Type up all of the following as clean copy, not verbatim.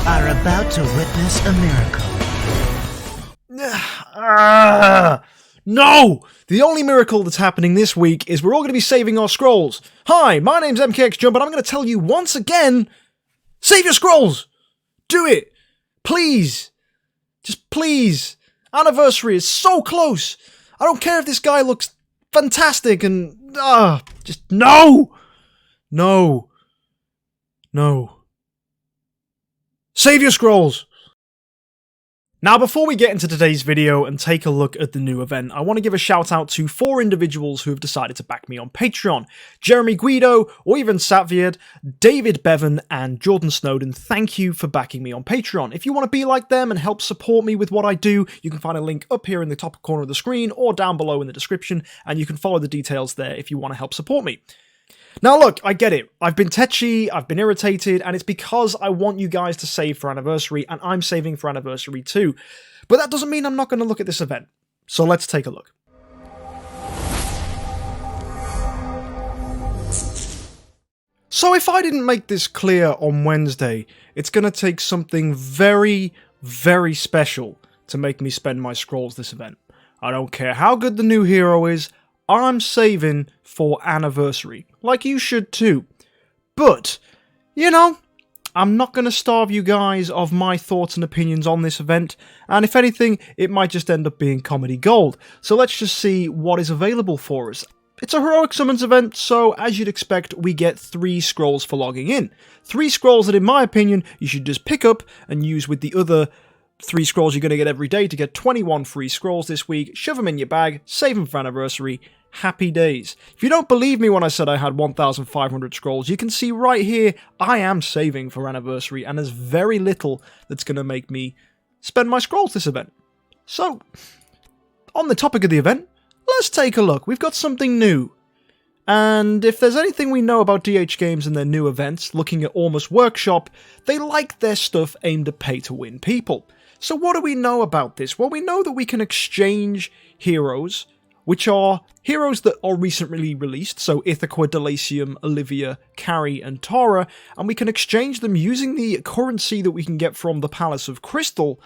are about to witness a miracle. No! The only miracle that's happening this week is we're all going to be saving our scrolls. Hi, my name's MKxJUMP, and I'm going to tell you once again, save your scrolls! Do it! Please! Just please! Anniversary is so close! I don't care if this guy looks fantastic and... just no! No. No. Save your scrolls! Now, before we get into today's video and take a look at the new event, I want to give a shout out to 4 individuals who have decided to back me on Patreon. Jeremy Guido, Oyvind Satvied, David Bevan, and Jordan Snowden. Thank you for backing me on Patreon. If you want to be like them and help support me with what I do, you can find a link up here in the top corner of the screen or down below in the description, and you can follow the details there if you want to help support me. Now look, I get it. I've been tetchy, I've been irritated, and it's because I want you guys to save for Anniversary, and I'm saving for Anniversary too. But that doesn't mean I'm not going to look at this event. So let's take a look. So if I didn't make this clear on Wednesday, it's going to take something very, very special to make me spend my scrolls this event. I don't care how good the new hero is, I'm saving for Anniversary, like you should too. But, you know, I'm not going to starve you guys of my thoughts and opinions on this event, and if anything, it might just end up being comedy gold. So let's just see what is available for us. It's a Heroic Summons event, so as you'd expect, we get 3 scrolls for logging in. 3 scrolls that, in my opinion, you should just pick up and use with the other 3 scrolls you're going to get every day to get 21 free scrolls this week. Shove them in your bag, save them for Anniversary. Happy days. If you don't believe me when I said I had 1,500 scrolls, you can see right here I am saving for Anniversary, and there's very little that's going to make me spend my scrolls this event. So, on the topic of the event, let's take a look. We've got something new. And if there's anything we know about DH Games and their new events, looking at Almost Workshop, they like their stuff aimed at pay-to-win people. So what do we know about this? Well, we know that we can exchange heroes, which are heroes that are recently released, so Ithaca, Delacium, Olivia, Carrie, and Tara, and we can exchange them using the currency that we can get from the Palace of Crystal,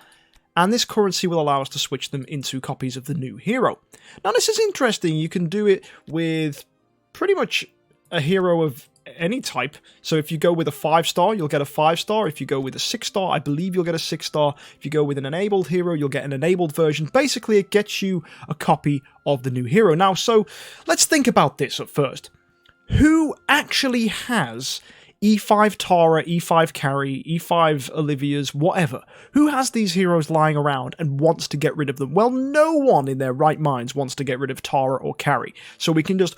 and this currency will allow us to switch them into copies of the new hero. Now this is interesting, you can do it with pretty much a hero of any type. So if you go with a 5-star, you'll get a 5-star. If you go with a 6-star, I believe you'll get a 6-star. If you go with an enabled hero, you'll get an enabled version. Basically, it gets you a copy of the new hero. Now, so let's think about this at first. Who actually has E5 Tara, E5 Carrie, E5 Olivia's, whatever? Who has these heroes lying around and wants to get rid of them? Well, no one in their right minds wants to get rid of Tara or Carrie. So we can just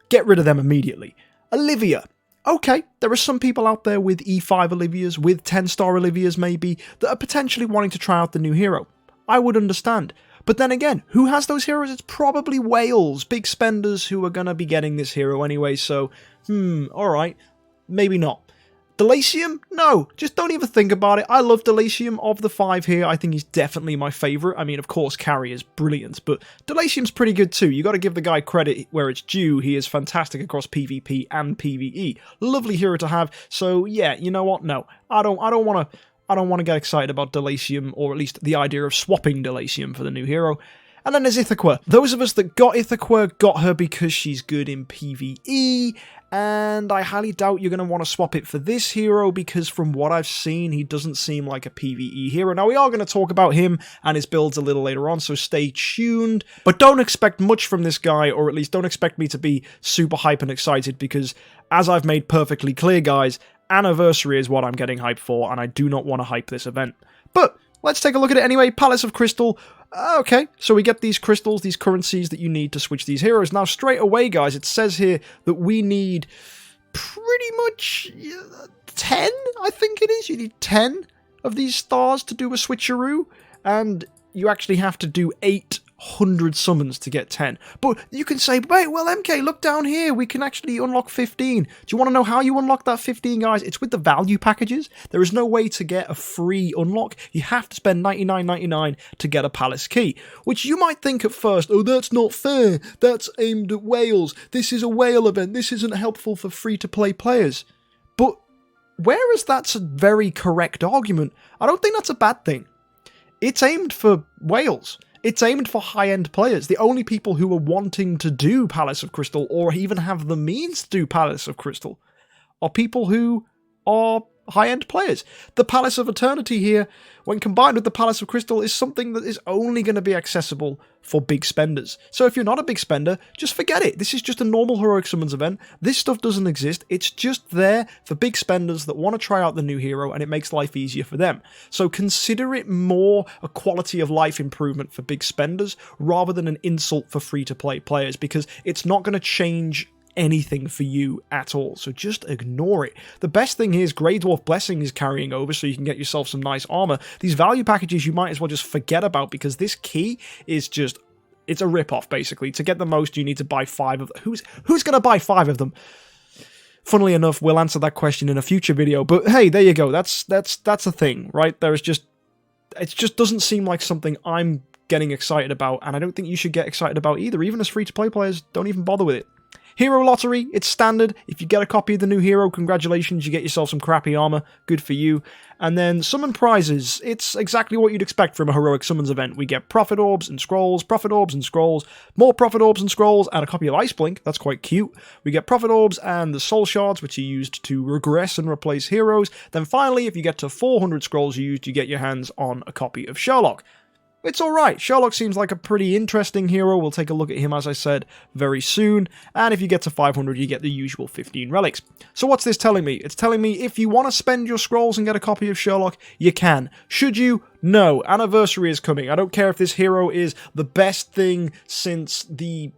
get rid of them immediately. Olivia. Okay, there are some people out there with E5 Olivias, with 10-star Olivias maybe, that are potentially wanting to try out the new hero. I would understand. But then again, who has those heroes? It's probably whales, big spenders who are going to be getting this hero anyway, so, alright, maybe not. Delacium? No, just don't even think about it. I love Delacium. Of the 5 here, I think he's definitely my favourite. I mean, of course, Carrie is brilliant, but Delacium's pretty good too. You got to give the guy credit where it's due. He is fantastic across PvP and PvE. Lovely hero to have. So yeah, you know what? No, I don't want to get excited about Delacium, or at least the idea of swapping Delacium for the new hero. And then there's Ithaca. Those of us that got Ithaca got her because she's good in PvE, and I highly doubt you're going to want to swap it for this hero, because from what I've seen, he doesn't seem like a PvE hero. Now, we are going to talk about him and his builds a little later on, so stay tuned. But don't expect much from this guy, or at least don't expect me to be super hype and excited, because as I've made perfectly clear, guys, Anniversary is what I'm getting hyped for, and I do not want to hype this event. But let's take a look at it anyway. Palace of Crystal. Okay, so we get these crystals, these currencies that you need to switch these heroes. Now, straight away, guys, it says here that we need pretty much 10, I think it is. You need 10 of these stars to do a switcheroo, and you actually have to do 800 summons to get 10. But you can say, wait, well, MK, look down here. We can actually unlock 15. Do you want to know how you unlock that 15, guys? It's with the value packages. There is no way to get a free unlock. You have to spend $99.99 to get a palace key, which you might think at first, oh, that's not fair. That's aimed at whales. This is a whale event. This isn't helpful for free-to-play players. But whereas that's a very correct argument, I don't think that's a bad thing. It's aimed for whales. It's aimed for high-end players. The only people who are wanting to do Palace of Crystal, or even have the means to do Palace of Crystal, are people who are high-end players. The Palace of Eternity here, when combined with the Palace of Crystal, is something that is only going to be accessible for big spenders. So if you're not a big spender, just forget it. This is just a normal Heroic Summons event. This stuff doesn't exist. It's just there for big spenders that want to try out the new hero, and it makes life easier for them. So consider it more a quality of life improvement for big spenders, rather than an insult for free-to-play players, because it's not going to change anything for you at all, so just ignore it. The best thing here is Grey Dwarf Blessing is carrying over, so you can get yourself some nice armor. These value packages you might as well just forget about, because this key is just, it's a rip-off, basically. To get the most, you need to buy 5 of them. Who's going to buy 5 of them? Funnily enough, we'll answer that question in a future video, but hey, there you go. That's a thing, right? It just doesn't seem like something I'm getting excited about, and I don't think you should get excited about either. Even as free-to-play players, don't even bother with it. Hero Lottery, it's standard. If you get a copy of the new hero, congratulations, you get yourself some crappy armor. Good for you. And then Summon Prizes, it's exactly what you'd expect from a Heroic Summons event. We get Prophet Orbs and Scrolls, Prophet Orbs and Scrolls, more Prophet Orbs and Scrolls, and a copy of Ice Blink. That's quite cute. We get Prophet Orbs and the Soul Shards, which are used to regress and replace heroes. Then finally, if you get to 400 Scrolls used, you get your hands on a copy of Sherlock. It's alright. Sherlock seems like a pretty interesting hero. We'll take a look at him, as I said, very soon. And if you get to 500, you get the usual 15 relics. So what's this telling me? It's telling me if you want to spend your scrolls and get a copy of Sherlock, you can. Should you? No. Anniversary is coming. I don't care if this hero is the best thing since the...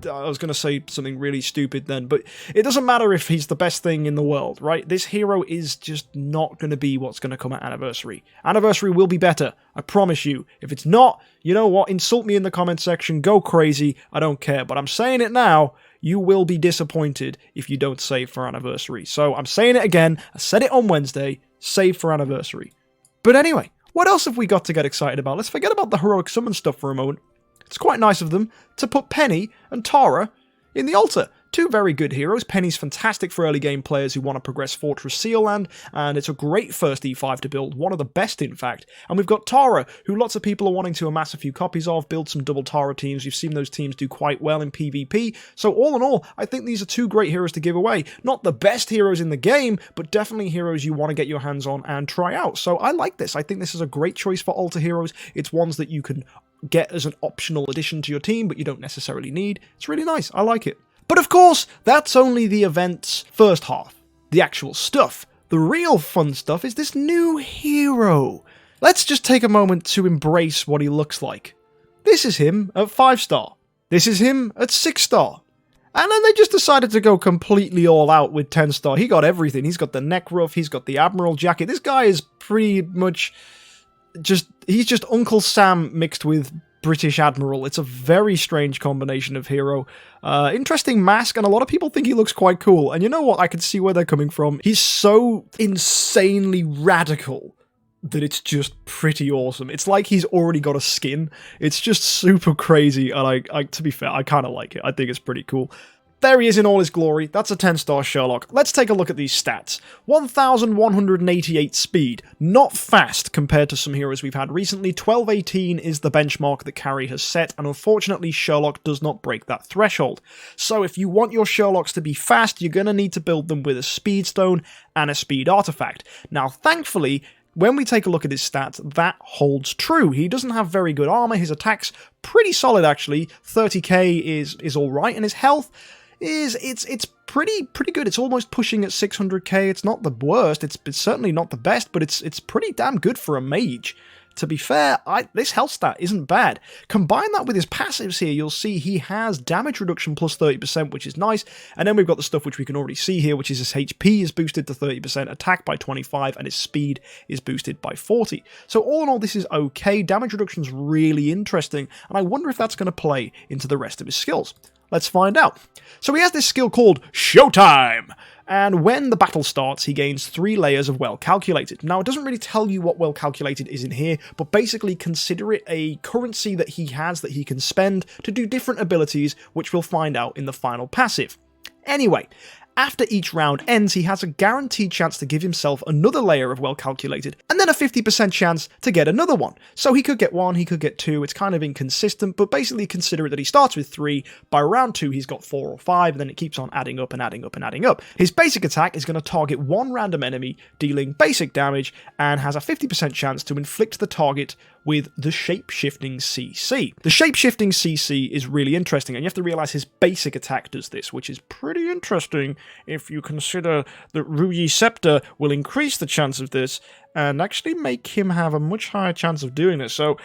I was going to say something really stupid then, but it doesn't matter if he's the best thing in the world, right? This hero is just not going to be what's going to come at Anniversary. Anniversary will be better, I promise you. If it's not, you know what? Insult me in the comment section, go crazy, I don't care. But I'm saying it now, you will be disappointed if you don't save for Anniversary. So I'm saying it again, I said it on Wednesday, save for Anniversary. But anyway, what else have we got to get excited about? Let's forget about the Heroic Summon stuff for a moment. It's quite nice of them to put Penny and Tara in the altar. Two very good heroes. Penny's fantastic for early game players who want to progress Fortress Seal Land, and it's a great first E5 to build, one of the best in fact. And we've got Tara, who lots of people are wanting to amass a few copies of, build some double Tara teams. You've seen those teams do quite well in PvP. So all in all, I think these are two great heroes to give away. Not the best heroes in the game, but definitely heroes you want to get your hands on and try out. So I like this. I think this is a great choice for altar heroes. It's ones that you can get as an optional addition to your team, but you don't necessarily need. It's really nice. I like it. But of course, that's only the event's first half. The actual stuff. The real fun stuff is this new hero. Let's just take a moment to embrace what he looks like. This is him at 5-star. This is him at 6-star. And then they just decided to go completely all out with 10-star. He got everything. He's got the neck ruff, he's got the Admiral jacket. This guy is pretty much he's just Uncle Sam mixed with British Admiral. It's a very strange combination of hero. Interesting mask, and a lot of people think he looks quite cool. And you know what? I can see where they're coming from. He's so insanely radical that it's just pretty awesome. It's like he's already got a skin. It's just super crazy, and I to be fair, I kind of like it. I think it's pretty cool. There he is in all his glory. That's a 10-star Sherlock. Let's take a look at these stats. 1,188 speed. Not fast compared to some heroes we've had recently. 1218 is the benchmark that Carrie has set, and unfortunately Sherlock does not break that threshold. So if you want your Sherlocks to be fast, you're going to need to build them with a speed stone and a speed artifact. Now thankfully, when we take a look at his stats, that holds true. He doesn't have very good armor. His attack's pretty solid actually. 30k is alright, and his health it's pretty good. It's almost pushing at 600k. It's not the worst. It's certainly not the best, but it's pretty damn good for a mage. To be fair, this health stat isn't bad. Combine that with his passives here, you'll see he has damage reduction plus 30%, which is nice. And then we've got the stuff which we can already see here, which is his HP is boosted to 30%, attack by 25, and his speed is boosted by 40. So all in all, this is okay. Damage reduction's really interesting, and I wonder if that's going to play into the rest of his skills. Let's find out. So he has this skill called Showtime, and when the battle starts, he gains 3 layers of Well Calculated. Now, it doesn't really tell you what Well Calculated is in here, but basically consider it a currency that he has that he can spend to do different abilities, which we'll find out in the final passive. Anyway, After each round ends, he has a guaranteed chance to give himself another layer of well calculated, and then a 50% chance to get another one. So he could get 1, he could get 2, it's kind of inconsistent, but basically consider it that he starts with 3, by round 2 he's got 4 or 5, and then it keeps on adding up and adding up and adding up. His basic attack is going to target one random enemy, dealing basic damage, and has a 50% chance to inflict the target with the Shapeshifting CC. The Shapeshifting CC is really interesting, and you have to realise his basic attack does this, which is pretty interesting if you consider that Ruyi Scepter will increase the chance of this and actually make him have a much higher chance of doing this. So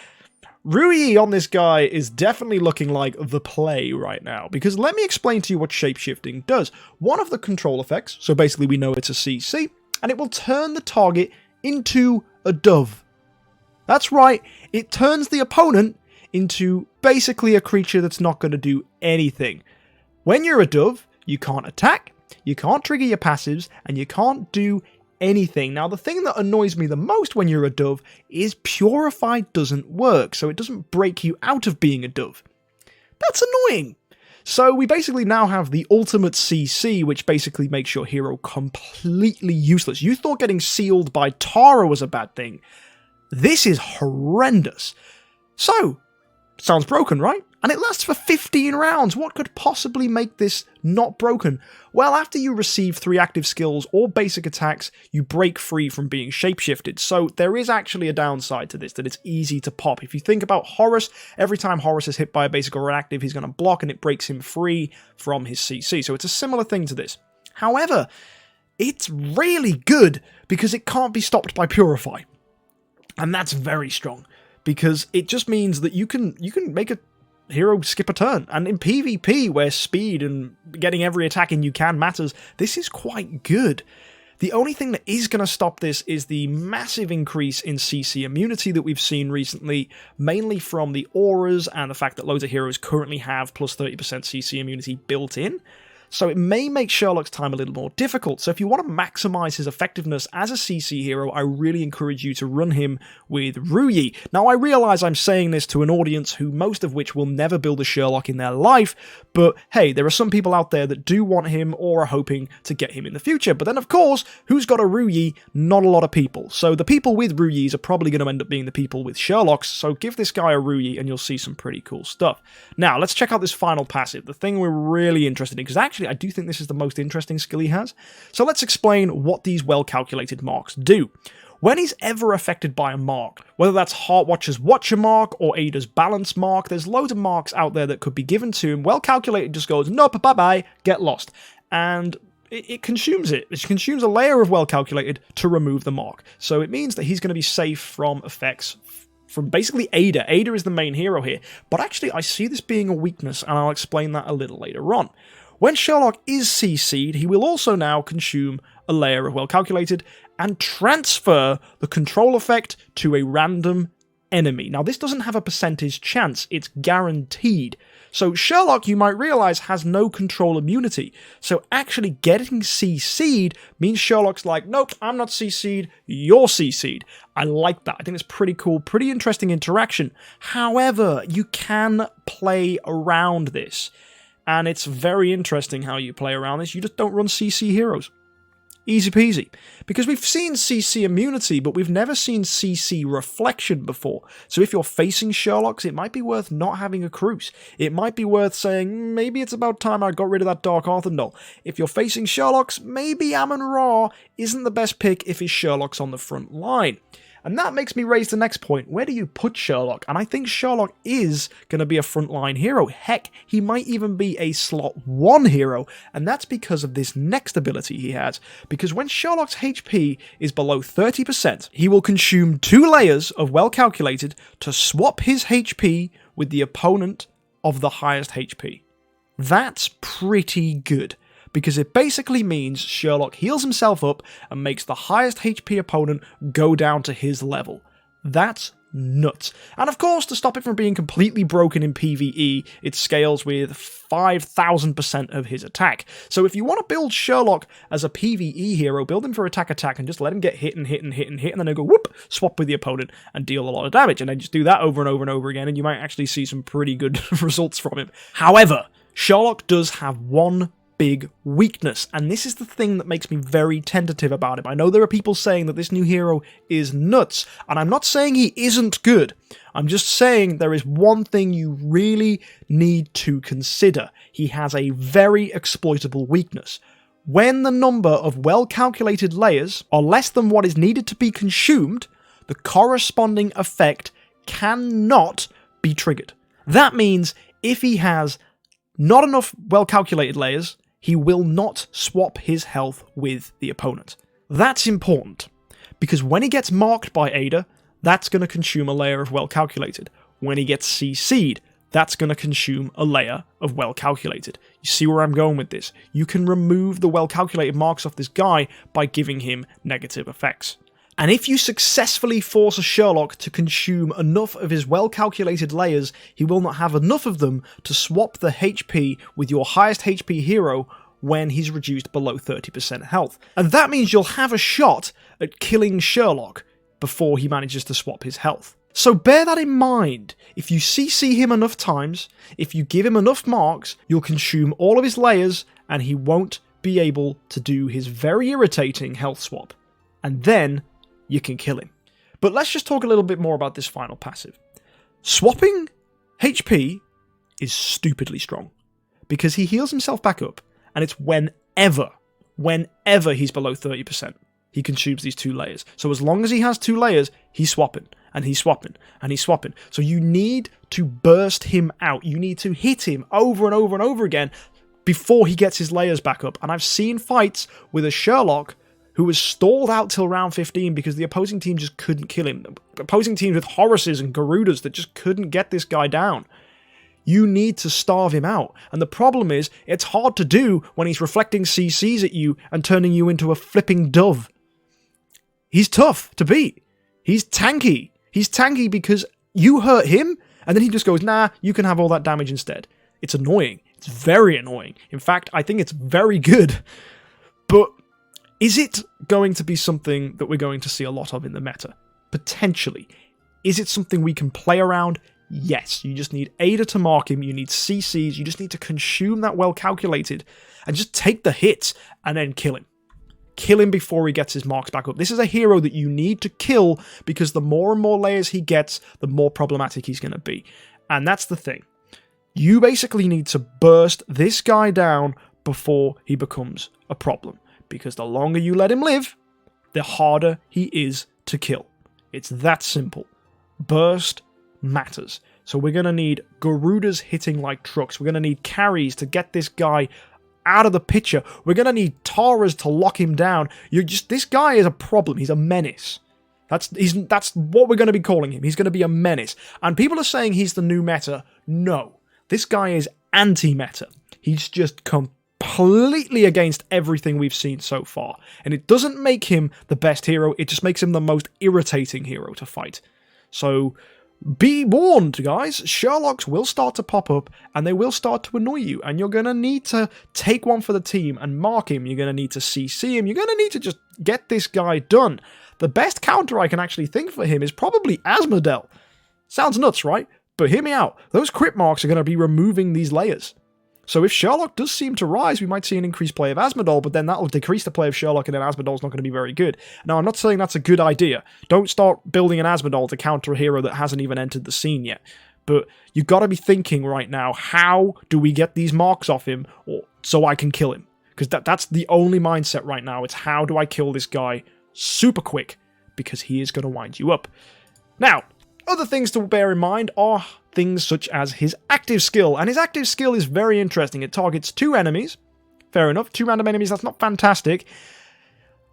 Ruyi on this guy is definitely looking like the play right now, because let me explain to you what Shapeshifting does. One of the control effects, so basically we know it's a CC, and it will turn the target into a dove. That's right, it turns the opponent into basically a creature that's not going to do anything. When you're a dove, you can't attack, you can't trigger your passives, and you can't do anything. Now, the thing that annoys me the most when you're a dove is Purify doesn't work, so it doesn't break you out of being a dove. That's annoying. So we basically now have the ultimate CC, which basically makes your hero completely useless. You thought getting sealed by Tara was a bad thing. This is horrendous. So, sounds broken, right? And it lasts for 15 rounds. What could possibly make this not broken? Well, after you receive 3 active skills or basic attacks, you break free from being shapeshifted. So there is actually a downside to this, that it's easy to pop. If you think about Horus, every time Horus is hit by a basic or an active, he's going to block and it breaks him free from his CC. So it's a similar thing to this. However, it's really good because it can't be stopped by Purify. And that's very strong, because it just means that you can make a hero skip a turn. And in PvP, where speed and getting every attack in you can matters, this is quite good. The only thing that is going to stop this is the massive increase in CC immunity that we've seen recently, mainly from the auras and the fact that loads of heroes currently have plus 30% CC immunity built in. So it may make Sherlock's time a little more difficult. So if you want to maximize his effectiveness as a CC hero, I really encourage you to run him with Ruyi. Now, I realize I'm saying this to an audience who most of which will never build a Sherlock in their life, but hey, there are some people out there that do want him or are hoping to get him in the future. But then, of course, who's got a Ruyi? Not a lot of people. So the people with Ruyis are probably going to end up being the people with Sherlocks, so give this guy a Ruyi and you'll see some pretty cool stuff. Now, let's check out this final passive, the thing we're really interested in, because actually I do think this is the most interesting skill he has. So let's explain what these well-calculated marks do. When he's ever affected by a mark, whether that's Heartwatcher's Watcher mark or Ada's Balance mark, there's loads of marks out there that could be given to him. Well-calculated just goes, nope, bye-bye, get lost. And it consumes it. It consumes a layer of well-calculated to remove the mark. So it means that he's going to be safe from effects from basically Ada. Ada is the main hero here. But actually, I see this being a weakness, and I'll explain that a little later on. When Sherlock is CC'd, he will also now consume a layer of well-calculated and transfer the control effect to a random enemy. Now, this doesn't have a percentage chance, it's guaranteed. So Sherlock, you might realise, has no control immunity. So actually getting CC'd means Sherlock's like, nope, I'm not CC'd, you're CC'd. I like that. I think it's pretty cool, pretty interesting interaction. However, you can play around this. And it's very interesting how you play around this. You just don't run CC heroes. Easy peasy. Because we've seen CC immunity, but we've never seen CC reflection before. So if you're facing Sherlocks, it might be worth not having a Cruce. It might be worth saying, maybe it's about time I got rid of that Dark Arthindol. If you're facing Sherlocks, maybe Amun-Ra isn't the best pick if his Sherlock's on the front line. And that makes me raise the next point. Where do you put Sherlock? And I think Sherlock is going to be a frontline hero. Heck, he might even be a slot 1 hero. And that's because of this next ability he has. Because when Sherlock's HP is below 30%, he will consume 2 layers of well-calculated to swap his HP with the opponent of the highest HP. That's pretty good. Because it basically means Sherlock heals himself up and makes the highest HP opponent go down to his level. That's nuts. And of course, to stop it from being completely broken in PvE, it scales with 5,000% of his attack. So if you want to build Sherlock as a PvE hero, build him for attack and just let him get hit and hit and hit and hit, and then he'll go whoop, swap with the opponent and deal a lot of damage. And then just do that over and over and over again, and you might actually see some pretty good results from him. However, Sherlock does have one big weakness, and this is the thing that makes me very tentative about him. I know there are people saying that this new hero is nuts, and I'm not saying he isn't good. I'm just saying there is one thing you really need to consider. He has a very exploitable weakness. When the number of well-calculated layers are less than what is needed to be consumed, the corresponding effect cannot be triggered. That means if he has not enough well-calculated layers, he will not swap his health with the opponent. That's important, because when he gets marked by Ada, that's going to consume a layer of well-calculated. When he gets CC'd, that's going to consume a layer of well-calculated. You see where I'm going with this? You can remove the well-calculated marks off this guy by giving him negative effects. And if you successfully force a Sherlock to consume enough of his well-calculated layers, he will not have enough of them to swap the HP with your highest HP hero when he's reduced below 30% health. And that means you'll have a shot at killing Sherlock before he manages to swap his health. So bear that in mind. If you CC him enough times, if you give him enough marks, you'll consume all of his layers and he won't be able to do his very irritating health swap. And then you can kill him. But let's just talk a little bit more about this final passive. Swapping HP is stupidly strong, because he heals himself back up, and it's whenever he's below 30%, he consumes these 2 layers. So as long as he has 2 layers, he's swapping, and he's swapping, and he's swapping. So you need to burst him out. You need to hit him over and over and over again before he gets his layers back up. And I've seen fights with a Sherlock who was stalled out till round 15 because the opposing team just couldn't kill him. The opposing teams with Horuses and Garudas that just couldn't get this guy down. You need to starve him out. And the problem is, it's hard to do when he's reflecting CCs at you and turning you into a flipping dove. He's tough to beat. He's tanky. He's tanky because you hurt him, and then he just goes, nah, you can have all that damage instead. It's annoying. It's very annoying. In fact, I think it's very good. But is it going to be something that we're going to see a lot of in the meta? Potentially. Is it something we can play around? Yes. You just need Ada to mark him, you need CCs, you just need to consume that well calculated, and just take the hits, and then kill him. Kill him before he gets his marks back up. This is a hero that you need to kill, because the more and more layers he gets, the more problematic he's going to be. And that's the thing. You basically need to burst this guy down before he becomes a problem. Because the longer you let him live, the harder he is to kill. It's that simple. Burst matters. So we're going to need Garudas hitting like trucks. We're going to need carries to get this guy out of the picture. We're going to need Taras to lock him down. This guy is a problem. He's a menace. That's what we're going to be calling him. He's going to be a menace. And people are saying he's the new meta. No. This guy is anti-meta. He's just completely against everything we've seen so far. And it doesn't make him the best hero, it just makes him the most irritating hero to fight. So be warned, guys. Sherlocks will start to pop up and they will start to annoy you, and you're going to need to take one for the team and mark him. You're going to need to CC him. You're going to need to just get this guy done. The best counter I can actually think for him is probably Asmodel. Sounds nuts, right? But hear me out. Those crit marks are going to be removing these layers. So if Sherlock does seem to rise, we might see an increased play of Asmodel, but then that'll decrease the play of Sherlock, and then Asmodel's not going to be very good. Now, I'm not saying that's a good idea. Don't start building an Asmodel to counter a hero that hasn't even entered the scene yet. But you've got to be thinking right now, how do we get these marks off him so I can kill him? Because that's the only mindset right now. It's how do I kill this guy super quick, because he is going to wind you up. Now, other things to bear in mind are things such as his active skill, and his active skill is very interesting. It targets 2 enemies. Fair enough, 2 random enemies, that's not fantastic.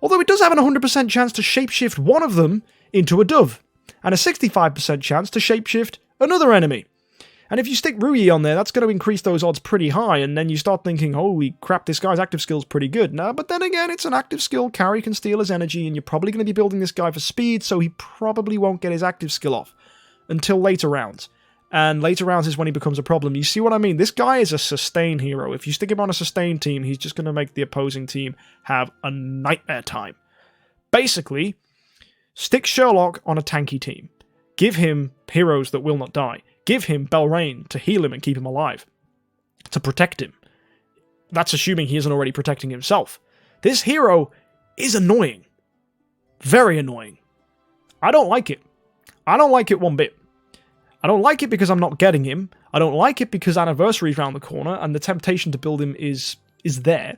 Although it does have an 100% chance to shapeshift one of them into a dove, and a 65% chance to shapeshift another enemy. And if you stick Rui on there, that's going to increase those odds pretty high, and then you start thinking, holy crap, this guy's active skill's pretty good. No, but then again, it's an active skill, carry can steal his energy, and you're probably going to be building this guy for speed, so he probably won't get his active skill off until later rounds. And later rounds is when he becomes a problem. You see what I mean? This guy is a sustain hero. If you stick him on a sustain team, he's just going to make the opposing team have a nightmare time. Basically, stick Sherlock on a tanky team. Give him heroes that will not die. Give him Belrain to heal him and keep him alive. To protect him. that's assuming he isn't already protecting himself. This hero is annoying. Very annoying. I don't like it. I don't like it one bit. I don't like it because I'm not getting him. I don't like it because Anniversary's around the corner and the temptation to build him is there.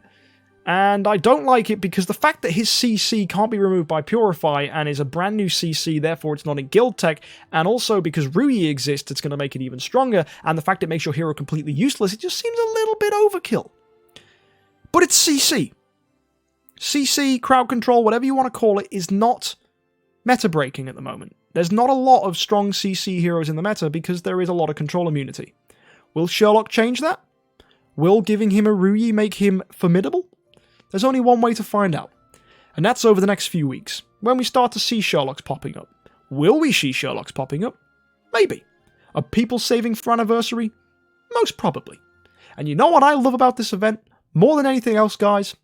And I don't like it because the fact that his CC can't be removed by Purify and is a brand new CC, therefore it's not in guild tech, and also because Rui exists, it's going to make it even stronger, and the fact it makes your hero completely useless, it just seems a little bit overkill. But it's CC. CC, crowd control, whatever you want to call it, is not meta breaking at the moment. There's not a lot of strong CC heroes in the meta because there is a lot of control immunity. Will Sherlock change that? Will giving him a Rui make him formidable? There's only one way to find out, and that's over the next few weeks, when we start to see Sherlocks popping up. Will we see Sherlocks popping up? Maybe. Are people saving for Anniversary? Most probably. And you know what I love about this event, more than anything else, guys?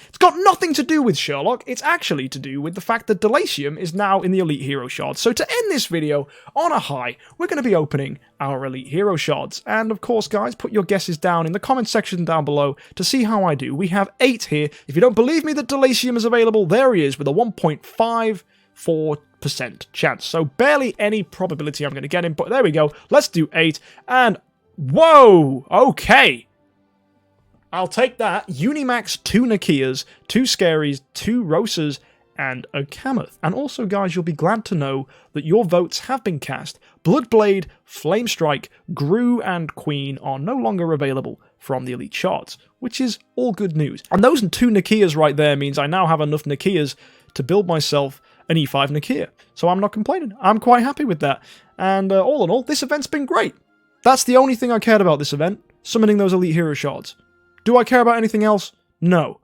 It's got nothing to do with Sherlock, it's actually to do with the fact that Delacium is now in the Elite Hero Shards. So to end this video on a high, we're going to be opening our Elite Hero Shards. And of course, guys, put your guesses down in the comment section down below to see how I do. We have 8 here. If you don't believe me that Delacium is available, there he is with a 1.54% chance. So barely any probability I'm going to get him, but there we go. Let's do 8. And whoa, okay. I'll take that. Unimax, 2 Nakias, 2 Scaries, 2 Rosas, and a Kamath. And also, guys, you'll be glad to know that your votes have been cast. Bloodblade, Flamestrike, Gru, and Queen are no longer available from the Elite Shards, which is all good news. And those 2 Nakias right there means I now have enough Nakias to build myself an E5 Nakia. So I'm not complaining. I'm quite happy with that. And all in all, this event's been great. That's the only thing I cared about this event, summoning those Elite Hero Shards. Do I care about anything else? No.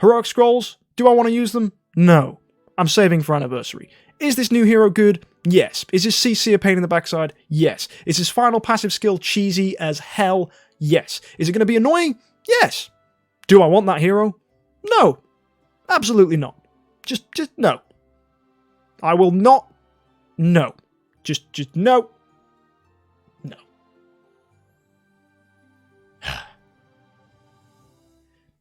Heroic Scrolls? Do I want to use them? No. I'm saving for Anniversary. Is this new hero good? Yes. Is his CC a pain in the backside? Yes. Is his final passive skill cheesy as hell? Yes. Is it going to be annoying? Yes. Do I want that hero? No. Absolutely not. Just no. I will not. No. Just no. No.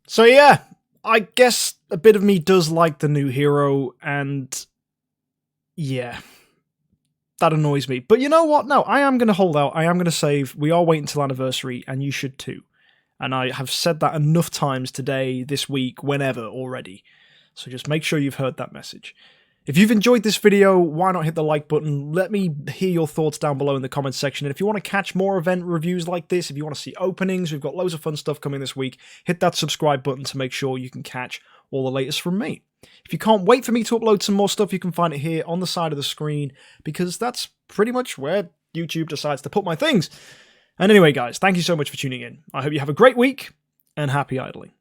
So yeah, I guess a bit of me does like the new hero, and yeah, that annoys me. But you know what? No, I am going to hold out. I am going to save. We are waiting until Anniversary, and you should too. And I have said that enough times today, this week, whenever already. So just make sure you've heard that message. If you've enjoyed this video, why not hit the like button? Let me hear your thoughts down below in the comments section. And if you want to catch more event reviews like this, if you want to see openings, we've got loads of fun stuff coming this week, hit that subscribe button to make sure you can catch all the latest from me. If you can't wait for me to upload some more stuff, you can find it here on the side of the screen, because that's pretty much where YouTube decides to put my things. And anyway, guys, thank you so much for tuning in. I hope you have a great week, and happy idling.